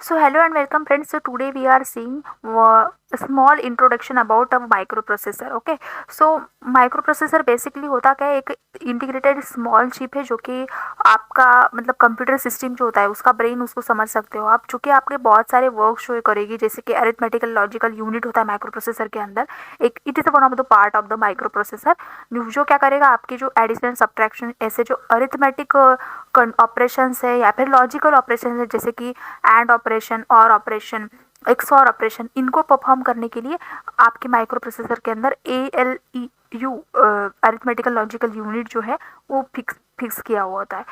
So hello and welcome friends. So today we are seeing a small introduction about a microprocessor. Okay, so microprocessor basically होता क्या है, एक integrated small chip है जो कि आपका मतलब कंप्यूटर सिस्टम जो होता है उसका ब्रेन, उसको समझ सकते हो आप, चूँकि आपके बहुत सारे वर्क शो करेगी, जैसे कि अरिथमेटिकल लॉजिकल यूनिट होता है माइक्रोप्रोसेसर के अंदर। एक it is one of the part of the microprocessor जो क्या करेगा, आपकी जो एडिशन सब्ट्रैक्शन ऐसे जो अरिथमेटिक ऑपरेशंस है या फिर लॉजिकल ऑपरेशन है, जैसे कि एंड ऑपरेशन और ऑपरेशन एक्सऑर ऑपरेशन, इनको परफॉर्म करने के लिए आपके माइक्रो प्रोसेसर के अंदर ALEU अरिथमेटिकल लॉजिकल यूनिट जो है वो फिक्स किया हुआ होता है।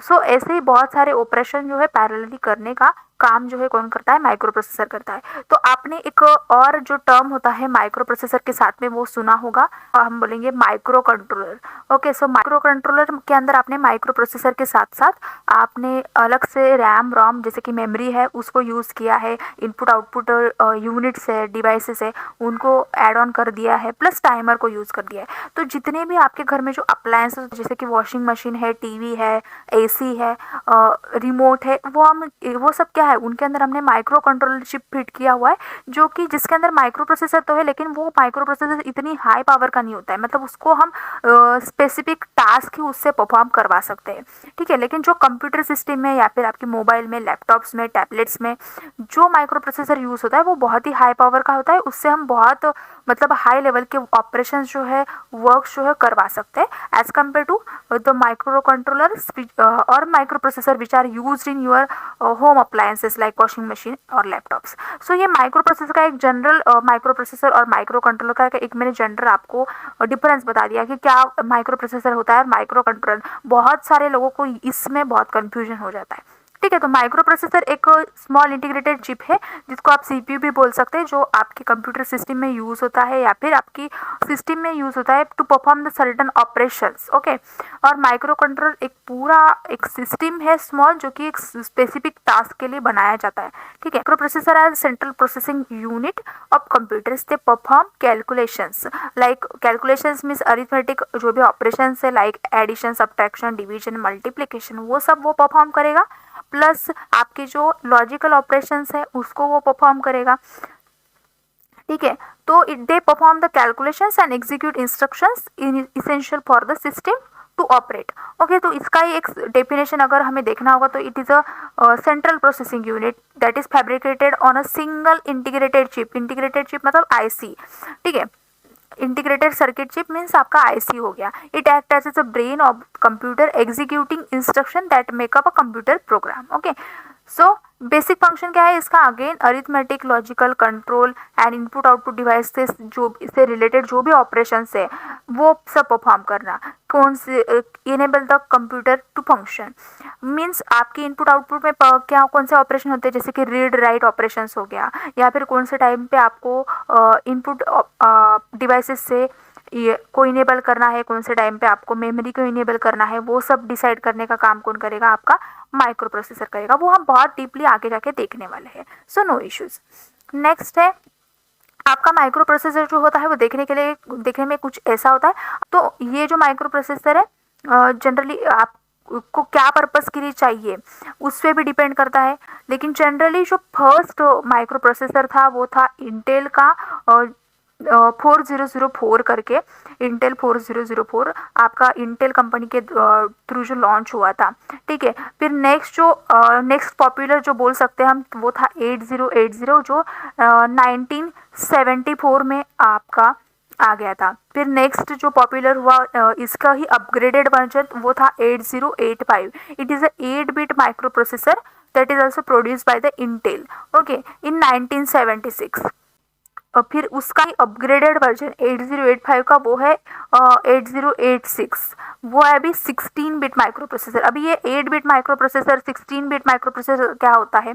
सो ऐसे ही बहुत सारे ऑपरेशन जो है पैरेलली करने का काम जो है कौन करता है, माइक्रो प्रोसेसर करता है। तो आपने एक और जो टर्म होता है माइक्रो प्रोसेसर के साथ में वो सुना होगा, हम बोलेंगे micro controller. Okay, so micro controller के अंदर आपने माइक्रो प्रोसेसर के साथ साथ आपने अलग से रैम रोम जैसे कि मेमोरी है उसको यूज़ किया है, इनपुट आउटपुट यूनिट्स है, डिवाइसेस है, उनको ऐड ऑन कर दिया है, प्लस टाइमर को यूज़ कर दिया है। तो जितने भी आपके घर में जो अप्लायंसेस जैसे कि वॉशिंग मशीन है, टीवी है, AC है, रिमोट है, वो सब क्या है, उनके अंदर हमने माइक्रो कंट्रोलर चिप फिट किया हुआ है, जो कि जिसके अंदर माइक्रो प्रोसेसर तो है लेकिन वो माइक्रो प्रोसेसर इतनी हाई पावर का नहीं होता है, मतलब उसको हम स्पेसिफिक टास्क ही उससे परफॉर्म करवा सकते हैं। ठीक है, लेकिन जो कंप्यूटर सिस्टम में या फिर आपके मोबाइल में, लैपटॉप्स में, टैबलेट्स में जो माइक्रो प्रोसेसर यूज़ होता है वो बहुत ही हाई पावर का होता है, उससे हम बहुत मतलब हाई लेवल के ऑपरेशन जो है, वर्क जो है करवा सकते हैं as compare to the microcontroller और microprocessor which are use in your home appliances like washing machine और लैपटॉप्स। सो ये माइक्रो प्रोसेसर का एक जनरल माइक्रो प्रोसेसर और माइक्रो कंट्रोलर का एक मैंने जनरल आपको डिफरेंस बता दिया कि क्या माइक्रो प्रोसेसर होता है और माइक्रो कंट्रोलर। बहुत सारे लोगों को इसमें बहुत कंफ्यूजन हो जाता है। ठीक है, तो माइक्रो प्रोसेसर एक स्मॉल इंटीग्रेटेड चिप है जिसको आप CPU भी बोल सकते हैं, जो आपके कंप्यूटर सिस्टम में यूज़ होता है या फिर आपकी सिस्टम में यूज़ होता है to perform the certain operations. Okay, और माइक्रो कंट्रोलर एक पूरा एक सिस्टम है स्मॉल, जो कि एक स्पेसिफिक टास्क के लिए बनाया जाता है। ठीक है, microprocessor as central processing unit of computers, they perform calculations like calculations means arithmetic जो भी ऑपरेशंस है like addition, subtraction, division, multiplication, वो सब वो परफॉर्म करेगा, प्लस आपके जो लॉजिकल ऑपरेशंस है उसको वो परफॉर्म करेगा। ठीक है, तो it they perform the calculations and execute instructions essential for the system to operate. Okay, तो इसका ही एक डेफिनेशन अगर हमें देखना होगा तो it is a central processing unit that is fabricated on a single integrated chip. Integrated chip मतलब IC। ठीक है, इंटीग्रेटेड सर्किट चिप मीन्स आपका IC हो गया। It act as a brain of computer executing instruction that make up a computer program. Okay, so basic function क्या है इसका, again arithmetic, logical, control and input output device से जो इससे related जो भी ऑपरेशन है वो सब परफॉर्म करना। कौन से enable the computer to function means आपके इनपुट आउटपुट में क्या कौन से ऑपरेशन होते हैं, जैसे कि रीड राइट ऑपरेशन हो गया, या फिर कौन से टाइम पे आपको इनपुट डिवाइसेस से ये को इनेबल करना है, कौन से टाइम पे आपको मेमोरी को इनेबल करना है, वो सब डिसाइड करने का काम कौन करेगा, आपका माइक्रो प्रोसेसर करेगा। वो हम बहुत डीपली आगे जाके देखने वाले हैं, सो नो इश्यूज। नेक्स्ट है आपका माइक्रो प्रोसेसर जो होता है वो देखने में कुछ ऐसा होता है। तो ये जो माइक्रो प्रोसेसर है जनरली आप को क्या पर्पस के लिए चाहिए उस पर भी डिपेंड करता है, लेकिन जनरली जो फर्स्ट माइक्रो प्रोसेसर था वो था इंटेल का 4004 करके। इंटेल 4004 आपका इंटेल कंपनी के थ्रू जो लॉन्च हुआ था। ठीक है, फिर नेक्स्ट पॉपुलर जो बोल सकते हैं हम वो था 8080 जो 1974 में आपका आ गया था। फिर नेक्स्ट जो पॉपुलर हुआ इसका ही अपग्रेडेड वर्जन वो था 8085। It is a 8-bit micro processor that is also produced by the Intel okay in 1976। और फिर उसका अपग्रेडेड वर्जन 8085 का वो है 8086। वो है अभी 16-bit माइक्रो प्रोसेसर। अभी ये 8-bit micro processor 16-bit micro processor क्या होता है,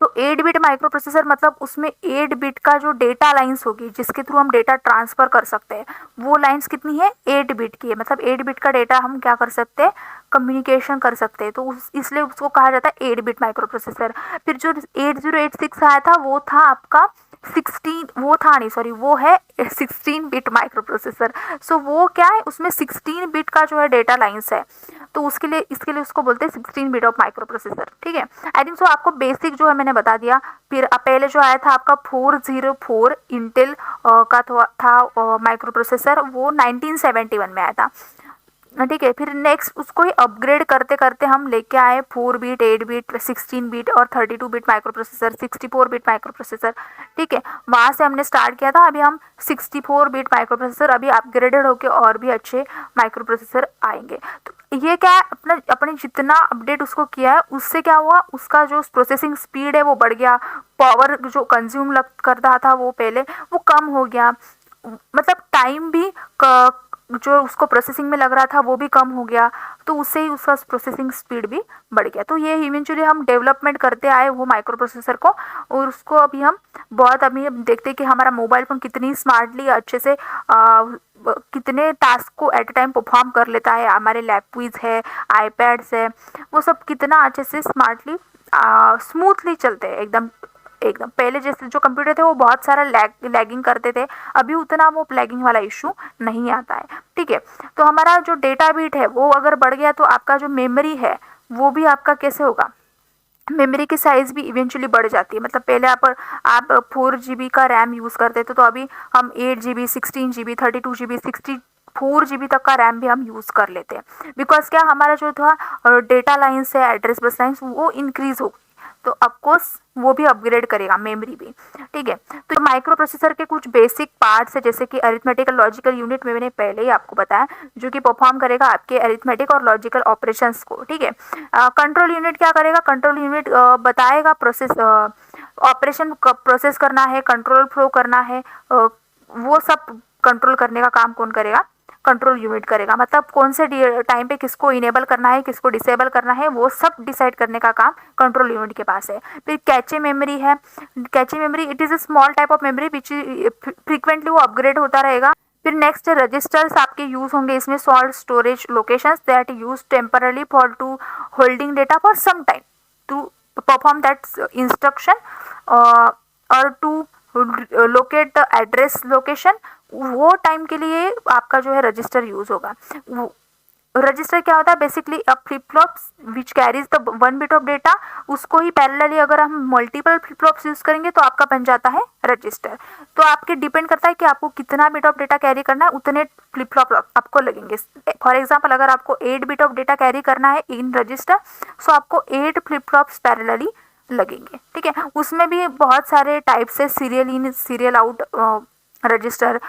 तो 8-bit माइक्रो प्रोसेसर मतलब उसमें 8-bit का जो डेटा लाइंस होगी जिसके थ्रू हम डेटा ट्रांसफ़र कर सकते हैं वो लाइंस कितनी है 8-bit की है। मतलब 8-bit का डेटा हम क्या कर सकते हैं कम्युनिकेशन कर सकते हैं, तो इसलिए उसको कहा जाता है 8 बिट माइक्रो प्रोसेसर। फिर जो 8086 आया था वो था आपका 16, वो था नहीं, सॉरी, वो है 16 बिट माइक्रो प्रोसेसर। सो वो क्या है, उसमें 16 बिट का जो है डेटा लाइन्स है, तो उसके लिए इसके लिए उसको बोलते हैं 16 बिट ऑफ माइक्रो प्रोसेसर। ठीक है, आई थिंक सो आपको बेसिक जो है मैंने बता दिया। फिर पहले जो आया था आपका 404 इंटेल का था माइक्रो प्रोसेसर, वो 1971 में आया था। ठीक है, फिर नेक्स्ट उसको ही अपग्रेड करते करते हम लेके आए 4 बिट, 8 बिट, 16 बिट और 32 bit micro processor, 64 bit micro processor. ठीक है, वहाँ से हमने स्टार्ट किया था। अभी हम 64 बिट माइक्रो प्रोसेसर, अभी अपग्रेडेड होके और भी अच्छे माइक्रो प्रोसेसर आएंगे। तो ये क्या है, अपना अपने जितना अपडेट उसको किया है उससे क्या हुआ, उसका जो प्रोसेसिंग स्पीड है वो बढ़ गया, पावर जो कंज्यूम कर रहा था वो पहले वो कम हो गया, मतलब टाइम भी जो उसको प्रोसेसिंग में लग रहा था वो भी कम हो गया, तो उससे ही उसका प्रोसेसिंग स्पीड भी बढ़ गया। तो ये इवेंचुअली हम डेवलपमेंट करते आए वो माइक्रो प्रोसेसर को, और उसको अभी हम अभी हम देखते हैं कि हमारा मोबाइल फोन कितनी स्मार्टली अच्छे से कितने टास्क को एट अ टाइम परफॉर्म कर लेता है। हमारे लैपटॉप्स है, आईपैड्स है, वो सब कितना अच्छे से स्मार्टली स्मूथली चलते हैं एकदम एकदम। पहले जैसे जो कंप्यूटर थे वो बहुत सारा लैगिंग करते थे, अभी उतना वो लैगिंग वाला इशू नहीं आता है। ठीक है, तो हमारा जो डेटा बिट है वो अगर बढ़ गया तो आपका जो मेमोरी है वो भी आपका कैसे होगा, मेमोरी की साइज़ भी इवेंचुअली बढ़ जाती है। मतलब पहले आप 4 GB का रैम यूज़ करते थे, तो अभी हम 8 GB, 16 GB, 32 GB, 64 GB तक का रैम भी हम यूज़ कर लेते हैं। बिकॉज क्या, हमारा जो था डेटा लाइन्स है, एड्रेस बस लाइन्स, वो इंक्रीज हो, तो ऑफकोर्स वो भी अपग्रेड करेगा मेमोरी भी। ठीक है, तो माइक्रो प्रोसेसर के कुछ बेसिक पार्ट्स है, जैसे कि अरिथमेटिक और लॉजिकल यूनिट में मैंने पहले ही आपको बताया, जो कि परफॉर्म करेगा आपके अरिथमेटिक और लॉजिकल ऑपरेशंस को। ठीक है, कंट्रोल यूनिट क्या करेगा, कंट्रोल यूनिट बताएगा प्रोसेस ऑपरेशन कब प्रोसेस करना है, कंट्रोल फ्लो करना है, वो सब कंट्रोल करने का काम कौन करेगा, कंट्रोल यूनिट करेगा। मतलब कौन से टाइम पे किसको इनेबल करना है, किसको डिसेबल करना है, वो सब डिसाइड करने का काम कंट्रोल यूनिट के पास है। फिर कैचे मेमोरी है, cache memory it is a small type of memory which frequently वो अपग्रेड होता रहेगा। फिर नेक्स्ट रजिस्टर्स आपके यूज होंगे इसमें, salt storage locations that use temporarily for to holding data for some time to perform that instruction और to locate the address location, वो time के लिए आपका जो है रजिस्टर यूज होगा। रजिस्टर क्या होता है, basically a flip flops which carries the 1 bit of data, उसको ही पैरेलली अगर हम मल्टीपल फ्लिप फ्लॉप्स यूज करेंगे तो आपका बन जाता है रजिस्टर। तो आपके डिपेंड करता है कि आपको कितना बिट ऑफ डेटा कैरी करना है, उतने फ्लिप फ्लॉप आपको लगेंगे। फॉर एग्जाम्पल अगर आपको 8 बिट ऑफ डेटा कैरी करना है इन रजिस्टर, सो आपको 8 फ्लिप फ्लॉप्स पैरेलली लगेंगे। ठीक है, उसमें भी बहुत सारे टाइप्स है, serial in, serial out register,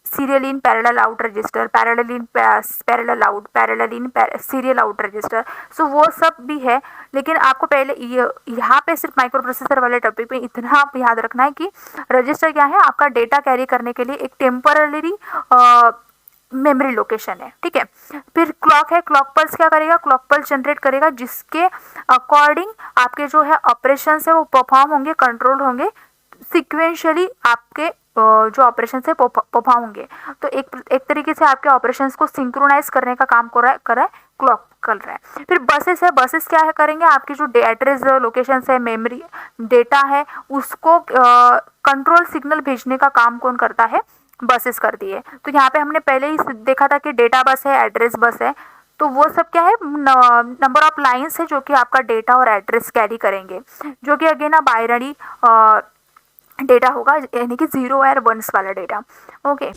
serial in parallel out register, parallel in parallel out, parallel in serial out register. So वो सब भी है, लेकिन आपको पहले यहाँ पे सिर्फ माइक्रो प्रोसेसर वाले टॉपिक पे इतना आप याद रखना है कि रजिस्टर क्या है, आपका डेटा कैरी करने के लिए एक टेम्पररी मेमोरी लोकेशन है। ठीक है, फिर क्लॉक है, क्लॉक पल्स क्या करेगा, क्लॉक पल्स जनरेट करेगा जिसके अकॉर्डिंग आपके जो है ऑपरेशन है वो परफॉर्म होंगे, कंट्रोल होंगे, सिक्वेंशियली आपके जो ऑपरेशन है परफॉर्म होंगे। तो एक तरीके से आपके ऑपरेशन को सिंक्रोनाइज करने का काम कर रहा है क्लॉक कर रहा है। फिर बसेस है, बसेस क्या है करेंगे, आपकी जो एड्रेस लोकेशन है, मेमोरी डेटा है, उसको कंट्रोल सिग्नल भेजने का काम कौन करता है, बसेस कर दिए। तो यहाँ पे हमने पहले ही देखा था कि डेटा बस है, एड्रेस बस है, तो वो सब क्या है, नंबर ऑफ लाइंस है जो कि आपका डेटा और एड्रेस कैरी करेंगे, जो कि अगेन बाइनरी डेटा होगा, यानी कि 0 और 1s वाला डेटा। ओके।